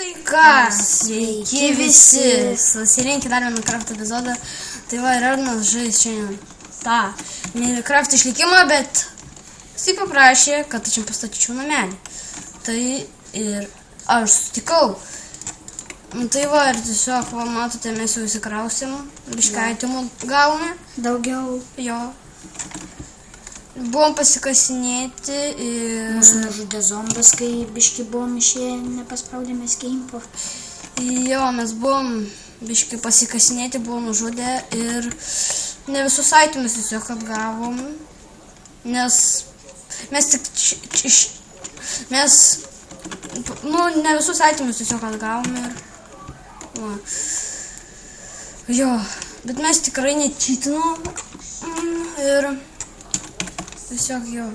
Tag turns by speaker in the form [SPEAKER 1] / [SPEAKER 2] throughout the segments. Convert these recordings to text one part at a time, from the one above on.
[SPEAKER 1] Tai ką, sveiki visi, susirinkę dar vieną Minecraft epizodą. Tai va, ir Arnas žais šiandien tą Minecraft išlikimą, bet jisai paprašė, kad aš jam pastatyčiau namelį. Tai ir aš sutikau. Tai va, ir tiesiog, va, matote, mes jau įsikrausim, biškaitimų gavome.
[SPEAKER 2] Daugiau.
[SPEAKER 1] Jo. Buvom pasikasinėti ir...
[SPEAKER 2] Mūsų nužudė zombas, kai biški buvom išėję, nepaspraudėme skimpo.
[SPEAKER 1] Jo, mes buvom biški pasikasinėti, buvom nužudę ir ne visus aitimus tiesiog atgavom, nes mes tik ne visus aitimus tiesiog atgavom ir... Va. Jo, bet mes tikrai netytinom ir... Tiesiog jo.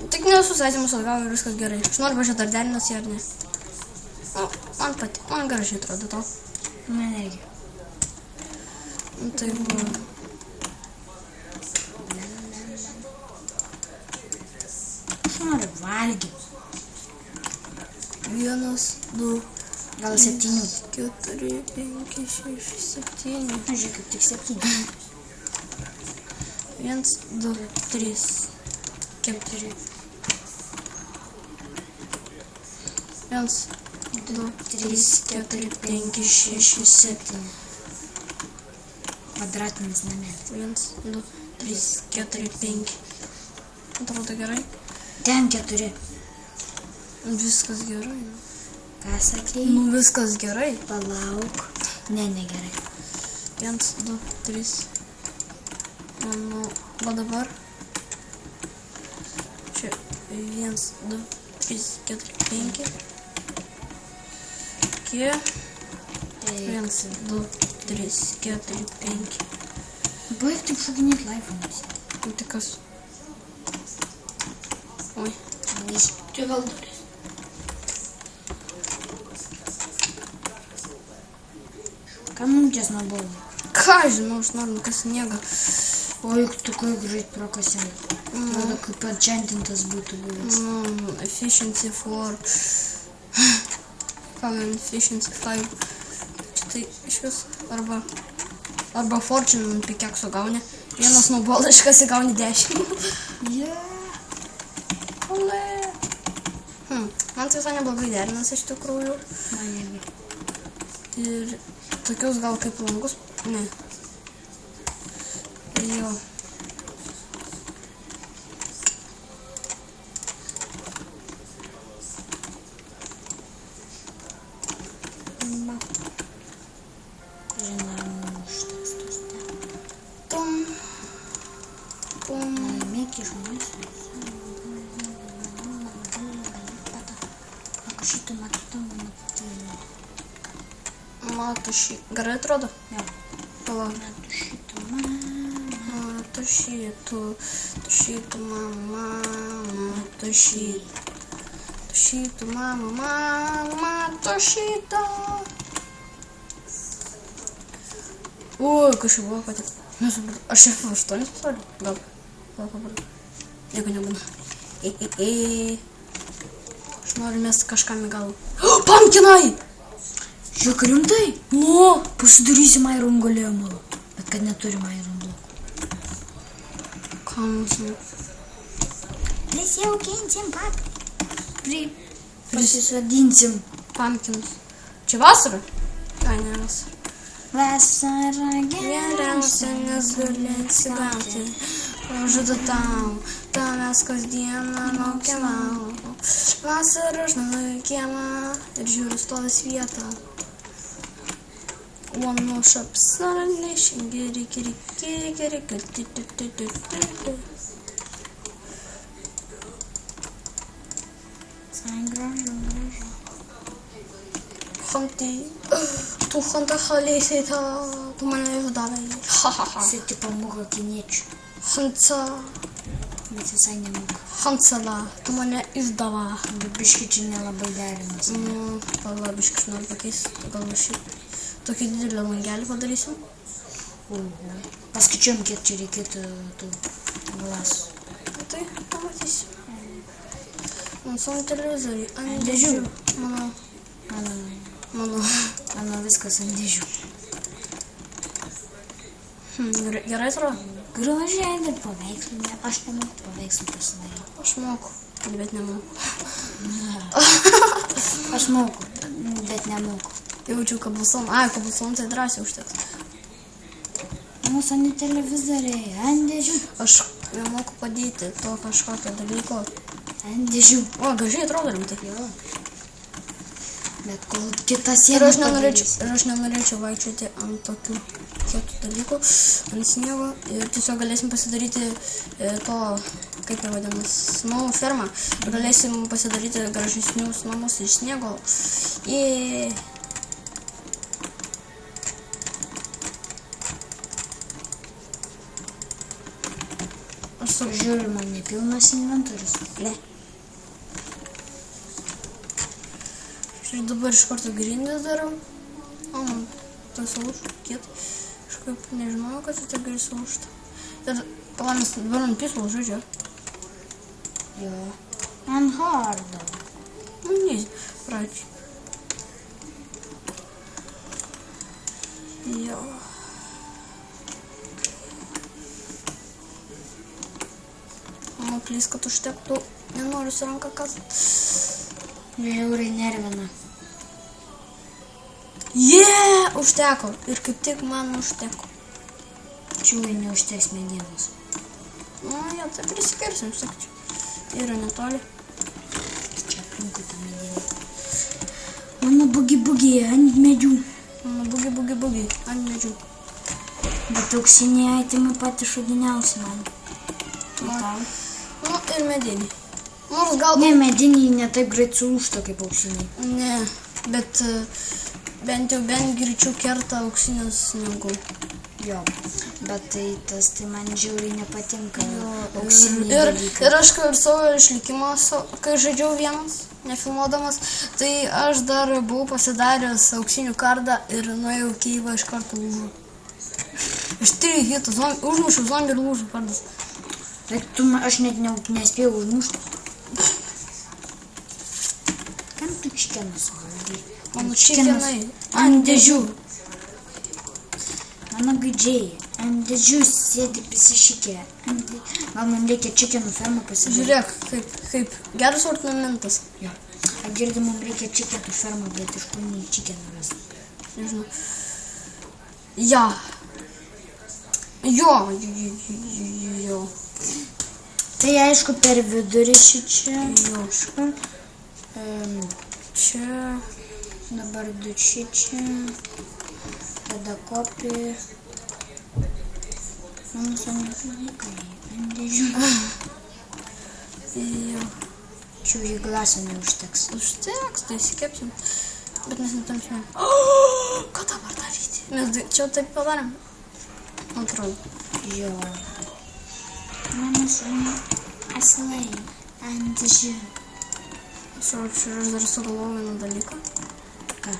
[SPEAKER 1] Tik ne visus aitimus atgavom ir viskas gerai. Aš noriu važiuoti dar derinas ar ne. Man pati, man gražiai atrodo to.
[SPEAKER 2] Man irgi.
[SPEAKER 1] Tai buvo.
[SPEAKER 2] Aš noriu valgyti.
[SPEAKER 1] 1, 2,
[SPEAKER 2] Gal 7.
[SPEAKER 1] 4, 5, 6, 7.
[SPEAKER 2] Aš žiūrėk, tik 7.
[SPEAKER 1] 1, 2, 3, 4. 1, 2, 3, 4, 5, 6, 7.
[SPEAKER 2] Kvadratinis namelis.
[SPEAKER 1] 1, 2, 3, 4, 5. Atrodo gerai.
[SPEAKER 2] Ten 4.
[SPEAKER 1] Viskas gerai.
[SPEAKER 2] Ką sakei?
[SPEAKER 1] Nu viskas gerai.
[SPEAKER 2] Palauk. Ne, negerai.
[SPEAKER 1] 1, 2, 3. Nu, va dabar. Čia 1, 2, 3, 4, 5. Iki. 1, 2, 3, 4, 5.
[SPEAKER 2] Baig taip šokinėti laifonas.
[SPEAKER 1] Nu tai kas? Oi.
[SPEAKER 2] Čia gal duris. Ką mums ties nuobodu?
[SPEAKER 1] Ką žinau, aš noriu nukasti sniegą.
[SPEAKER 2] Oi, tu kaip greit prokasėm. Atrodo, kaip atžentintas būtų buvęs.
[SPEAKER 1] Efficiency 4. Ką man efficiency 5. Čia tai iš vis arba fortune pikeksų gauni. Vienas snowballas gauni 10. Ole. Man tai visai neblogai derinas iš tikrųjų.
[SPEAKER 2] Man irgi.
[SPEAKER 1] Ir tokius gal kaip langus. Ne. Jo.
[SPEAKER 2] Žinau, šitas tos ten.
[SPEAKER 1] Tom. Pum.
[SPEAKER 2] Laimėki žmonės. Ako šitą matau.
[SPEAKER 1] Mato šį. Gerai atrodo?
[SPEAKER 2] Jo.
[SPEAKER 1] Palauk.
[SPEAKER 2] Matau šitą
[SPEAKER 1] Tušytų mama, tušytų mama, tušytų. Ui, kažkaip buvo patik. Aš F8 pasauliu? Gal paprašau. Nieko nebūna. Aš noriu mesti kažkam į galvą. Pumpkinai!
[SPEAKER 2] Žiūrėk, rimtai?
[SPEAKER 1] Nu!
[SPEAKER 2] Pasidarysim iron golemo. Bet kad neturim iron blokų.
[SPEAKER 1] Ką mums jau?
[SPEAKER 2] Prisijaukinsim Pasisodinsim.
[SPEAKER 1] Pumpkins. Čia vasara? Ai, ne vasara.
[SPEAKER 2] Vasara
[SPEAKER 1] Geriausia, nes gali atsigauti. Pažadu tau, tavęs kasdieną laukiamau. Vasarą aš nueinu į kiemą ir žiūriu stovis vietą. One more shop, suddenly, giri. Ханти, tu ханта халесета, tu mane išdavai.
[SPEAKER 2] Jisai tipo moka kiniečių.
[SPEAKER 1] Hansa,
[SPEAKER 2] Bet visai nemoka.
[SPEAKER 1] Hansala, tu mane išdava.
[SPEAKER 2] Bet biški čia nelabai derinas.
[SPEAKER 1] Nu, palabiškai aš noriu pakeisti, gal šį tokį didelį langelį padarysim.
[SPEAKER 2] Paskaičiuojam, kiek čia reikėtų tų glasų.
[SPEAKER 1] Tai pamatysim. Man savo televizoriai ant
[SPEAKER 2] dėžių.
[SPEAKER 1] Mano
[SPEAKER 2] Mano viskas ant dėžių.
[SPEAKER 1] Gerai atrodo?
[SPEAKER 2] Gražiai, bet paveikslų ne. Aš nemoku paveikslų pasidaryti.
[SPEAKER 1] Aš moku, bet nemoku.
[SPEAKER 2] Aš moku, bet nemoku.
[SPEAKER 1] Jaučiu kabulson. Kabulson tai drąsiai užteks.
[SPEAKER 2] Mūsų ant televizoriai, ant dėžių.
[SPEAKER 1] Aš nemoku padėti to kažkokio dalyko.
[SPEAKER 2] Ant dėžių.
[SPEAKER 1] O, gražiai atrodo rimtai.
[SPEAKER 2] Jo. Bet kol kitas
[SPEAKER 1] Ir
[SPEAKER 2] sieną
[SPEAKER 1] aš nenorėčiau vaikščioti ant tokių kietų dalykų, ant sniego. Ir tiesiog galėsim pasidaryti to, kaip ir vadinamas, snow fermą. Ir galėsim pasidaryti gražesnius namus iš sniego. Aš
[SPEAKER 2] Žiūriu, man nepilnas inventorius.
[SPEAKER 1] Ne. Ir dabar iš karto grindis darau. O, man tai sulūžta kiet. Aš kaip nežinojau, kad tai gali sulūžta. Ir palaimės dabar ant pėslų žaidžia.
[SPEAKER 2] Jo. Ant hardo.
[SPEAKER 1] Nu, ne, pradžiai. Jo. Mano plys, kad užtektų. Nenoriu su ranka kast.
[SPEAKER 2] Žiauriai nervina.
[SPEAKER 1] Užteko. Ir kaip tik man užteko.
[SPEAKER 2] Čiūai neužteks medienos.
[SPEAKER 1] Ja, tai prisikirsim, sakyčiau. Yra netoli.
[SPEAKER 2] Čia aplinkui tą medieną. Mano bugi ant medžių.
[SPEAKER 1] Mano bugi ant medžių.
[SPEAKER 2] Bet auksiniai aitimai patys šudiniausi man. Tau.
[SPEAKER 1] Nu, ir mediniai. Nors gal...
[SPEAKER 2] Ne, mediniai ne taip greit sulūžta kaip auksiniai.
[SPEAKER 1] Ne, bet bent greičiau kerta auksinės negu.
[SPEAKER 2] Jo, bet tai man žiauriai nepatinka.
[SPEAKER 1] Ir aš kaip ir savo išlikimą, kai žaidžiau vienas, nefilmuodamas, tai aš dar buvau pasidaręs auksinių kardą ir nuėjau keivą iš karto lūžų. Iš 3 hitų užmušiau zombį ir lūžų kardas.
[SPEAKER 2] Aš net nespėjau užmušti. Kam tu čikeną suvaldai?
[SPEAKER 1] Mano čikenai ant dėžių.
[SPEAKER 2] Mano gaidžiai ant dėžių sėdi prisišykę. Gal man reikia čikenų fermą pasidaryti?
[SPEAKER 1] Žiūrėk, kaip geras ornamentas.
[SPEAKER 2] Jo. Aš girdi, man reikia čikenų fermą, bet iš kur nei čikenų ras.
[SPEAKER 1] Nežinau. Ja. Jo.
[SPEAKER 2] Tai aišku per vidurį šičia.
[SPEAKER 1] Jo. Čia.
[SPEAKER 2] Dabar du šičia. Tada kopi. Mano sanikai ant dėžių.
[SPEAKER 1] Jo.
[SPEAKER 2] Čia į glasą neužteks.
[SPEAKER 1] Užteks, tai įsikepsim. Bet mes netamsime. Ką dabar daryti? Mes čia taip padarėm. Atrodo.
[SPEAKER 2] Jo. Mano sanikai aslai ant dėžių.
[SPEAKER 1] Aš dar sugalvojau vieną dalyką.
[SPEAKER 2] Ką?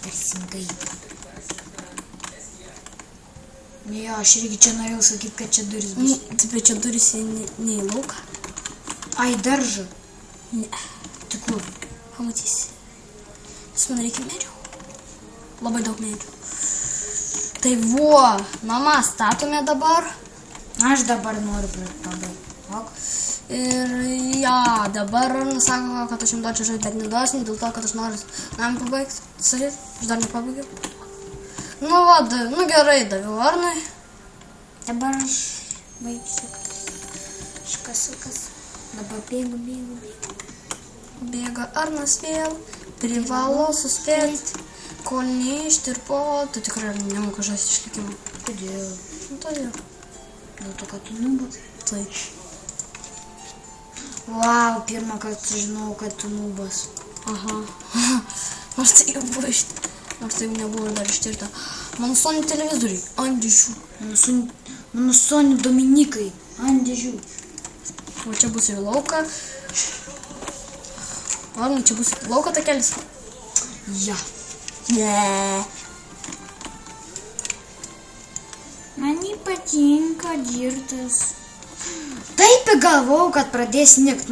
[SPEAKER 2] Tarsingai. Jo, aš irgi čia norėjau sakyti, kad čia duris bus.
[SPEAKER 1] Taip, bet čia duris ne į lauką.
[SPEAKER 2] Ai, daržą.
[SPEAKER 1] Ne.
[SPEAKER 2] Tai kur?
[SPEAKER 1] Pamatysi. Nes man reikia medžių. Labai daug medžių. Tai namą statome dabar.
[SPEAKER 2] Aš dabar noriu pabaigti.
[SPEAKER 1] Ir dabar sako, kad aš jums duočiau žaisti, bet neduosim, dėl to, kad aš noriu namą pabaigti. Sakyt, aš dar nepabaigiau. Gerai, daviau Arnui.
[SPEAKER 2] Dabar aš baigsiu. Kas. Dabar bėgu.
[SPEAKER 1] Bėga Arnas vėl, privalo suspėti, kol neištirpo. Tu tikrai nemoka žaisti išlikimą.
[SPEAKER 2] Kodėl?
[SPEAKER 1] Todėl.
[SPEAKER 2] Dėl to, kad tu nubas.
[SPEAKER 1] Taip.
[SPEAKER 2] Vau, pirmą kartą žinau, kad tu nubas.
[SPEAKER 1] Aha. Nors tai jau buvo Nors tai nebuvo dar ištirta. Mano Sony televizoriai ant dėžių.
[SPEAKER 2] Mano Sony Dominikai ant dėžių.
[SPEAKER 1] O čia bus ir lauka. Arnai, čia bus lauko takelis.
[SPEAKER 2] Ja.
[SPEAKER 1] Ne.
[SPEAKER 2] Man patinka girtas. Taip galvojau, kad pradės snigt.